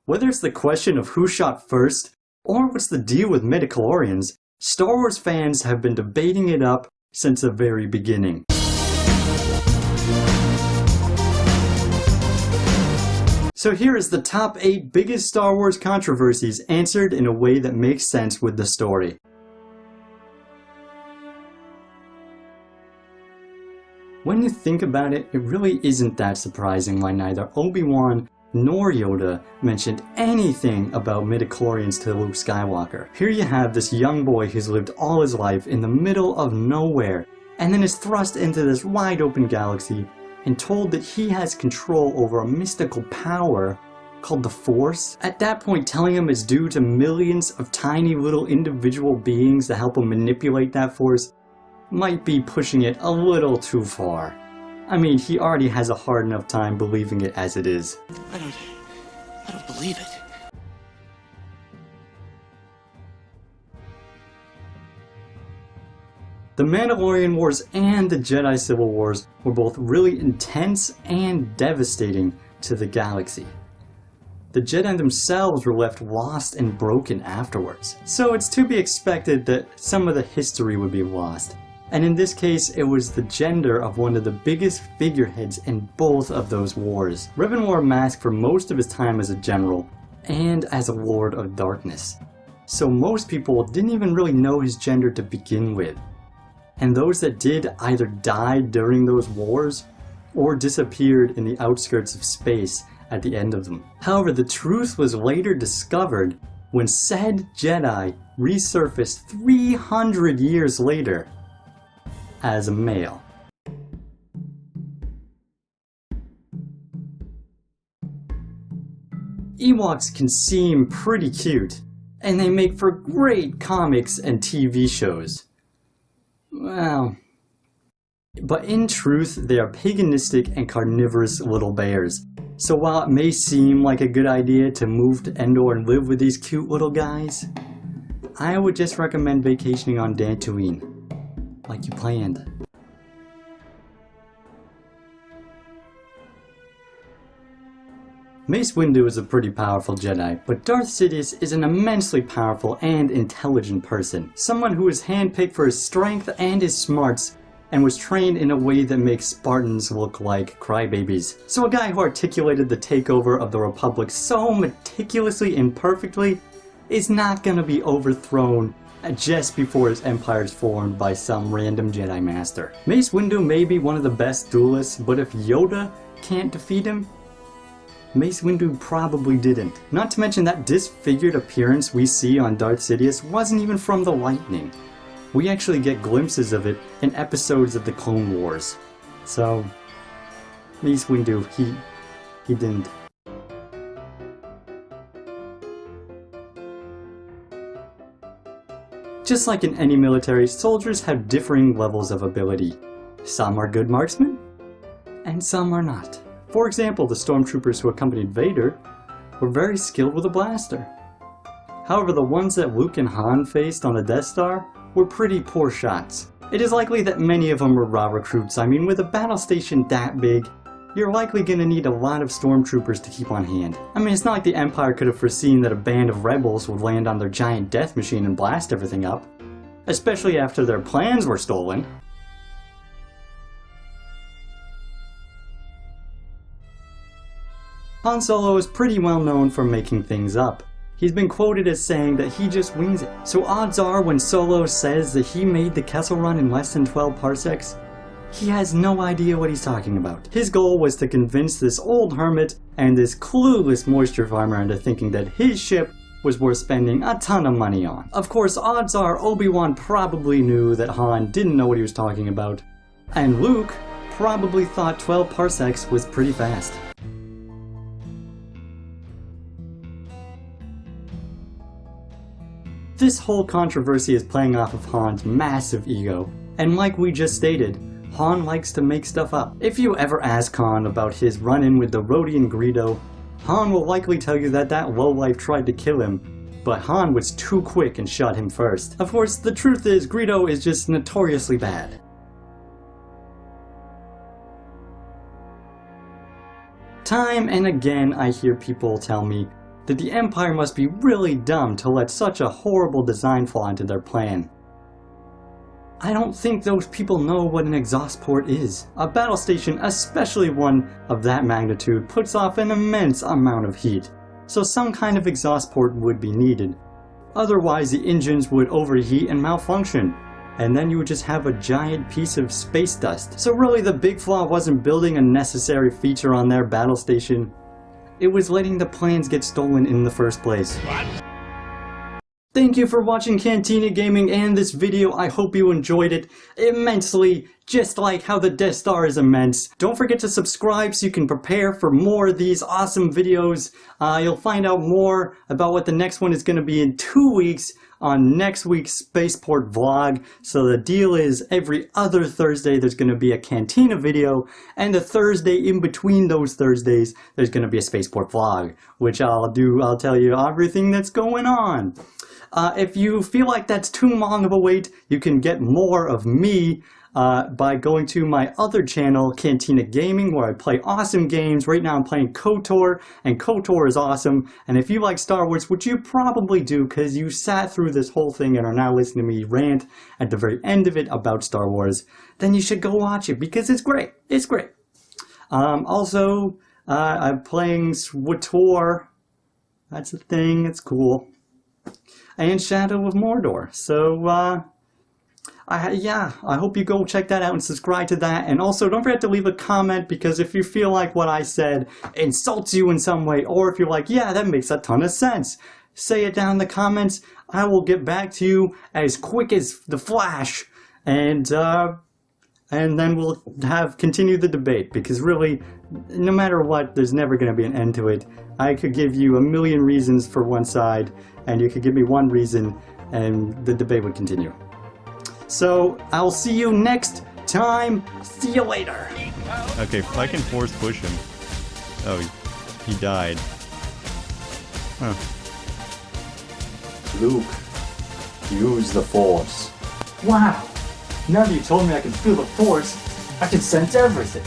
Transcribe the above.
Whether it's the question of who shot first, or what's the deal with Midichlorians, Star Wars fans have been debating it up since the very beginning. So here is the top 8 biggest Star Wars controversies answered in a way that makes sense with the story. When you think about it, it really isn't that surprising why neither Obi-Wan nor Yoda mentioned anything about midichlorians to Luke Skywalker. Here you have this young boy who's lived all his life in the middle of nowhere, and then is thrust into this wide open galaxy and told that he has control over a mystical power called the Force. At that point, telling him it's due to millions of tiny little individual beings to help him manipulate that Force might be pushing it a little too far. I mean, he already has a hard enough time believing it as it is. I don't believe it. The Mandalorian Wars and the Jedi Civil Wars were both really intense and devastating to the galaxy. The Jedi themselves were left lost and broken afterwards, so it's to be expected that some of the history would be lost. And in this case, it was the gender of one of the biggest figureheads in both of those wars. Revan wore a mask for most of his time as a general and as a Lord of Darkness, so most people didn't even really know his gender to begin with. And those that did either died during those wars or disappeared in the outskirts of space at the end of them. However, the truth was later discovered when said Jedi resurfaced 300 years later as a male. Ewoks can seem pretty cute, and they make for great comics and TV shows. Well, but in truth, they are paganistic and carnivorous little bears. So while it may seem like a good idea to move to Endor and live with these cute little guys, I would just recommend vacationing on Dantooine, like you planned. Mace Windu is a pretty powerful Jedi, but Darth Sidious is an immensely powerful and intelligent person. Someone who is handpicked for his strength and his smarts, and was trained in a way that makes Spartans look like crybabies. So a guy who articulated the takeover of the Republic so meticulously and perfectly is not gonna be overthrown just before his empire is formed by some random Jedi Master. Mace Windu may be one of the best duelists, but if Yoda can't defeat him, Mace Windu probably didn't. Not to mention that disfigured appearance we see on Darth Sidious wasn't even from the lightning. We actually get glimpses of it in episodes of the Clone Wars. So, Mace Windu, he didn't. Just like in any military, soldiers have differing levels of ability. Some are good marksmen, and some are not. For example, the stormtroopers who accompanied Vader were very skilled with a blaster. However, the ones that Luke and Han faced on the Death Star were pretty poor shots. It is likely that many of them were raw recruits. I mean, with a battle station that big, you're likely gonna need a lot of stormtroopers to keep on hand. I mean, it's not like the Empire could have foreseen that a band of rebels would land on their giant death machine and blast everything up. Especially after their plans were stolen. Han Solo is pretty well known for making things up. He's been quoted as saying that he just wings it. So odds are when Solo says that he made the Kessel Run in less than 12 parsecs, he has no idea what he's talking about. His goal was to convince this old hermit and this clueless moisture farmer into thinking that his ship was worth spending a ton of money on. Of course, odds are Obi-Wan probably knew that Han didn't know what he was talking about, and Luke probably thought 12 parsecs was pretty fast. This whole controversy is playing off of Han's massive ego, and like we just stated, Han likes to make stuff up. If you ever ask Han about his run-in with the Rodian Greedo, Han will likely tell you that that lowlife tried to kill him, but Han was too quick and shot him first. Of course, the truth is Greedo is just notoriously bad. Time and again I hear people tell me that the Empire must be really dumb to let such a horrible design flaw into their plan. I don't think those people know what an exhaust port is. A battle station, especially one of that magnitude, puts off an immense amount of heat, so some kind of exhaust port would be needed. Otherwise the engines would overheat and malfunction, and then you would just have a giant piece of space dust. So really the big flaw wasn't building a necessary feature on their battle station, it was letting the plans get stolen in the first place. What? Thank you for watching Cantina Gaming and this video. I hope you enjoyed it immensely, just like how the Death Star is immense. Don't forget to subscribe so you can prepare for more of these awesome videos. You'll find out more about what the next one is going to be in 2 weeks on next week's Spaceport vlog. So the deal is every other Thursday there's going to be a Cantina video, and the Thursday in between those Thursdays there's going to be a Spaceport vlog, which I'll tell you everything that's going on. If you feel like that's too long of a wait, you can get more of me by going to my other channel, Cantina Gaming, where I play awesome games. Right now I'm playing KOTOR, and KOTOR is awesome. And if you like Star Wars, which you probably do because you sat through this whole thing and are now listening to me rant at the very end of it about Star Wars, then you should go watch it because it's great. It's great. Also, I'm playing SWTOR. That's a thing. It's cool. And Shadow of Mordor. So, I hope you go check that out and subscribe to that. And also, don't forget to leave a comment, because if you feel like what I said insults you in some way, or if you're like, yeah, that makes a ton of sense, say it down in the comments. I will get back to you as quick as the flash. And then we'll continue the debate, because really, no matter what, there's never going to be an end to it. I could give you a million reasons for one side, and you could give me one reason, and the debate would continue. So, I'll see you next time. See you later. Okay, I can force push him. Oh, he died. Huh. Luke, use the Force. Wow! Now that you told me I can feel the Force, I can sense everything.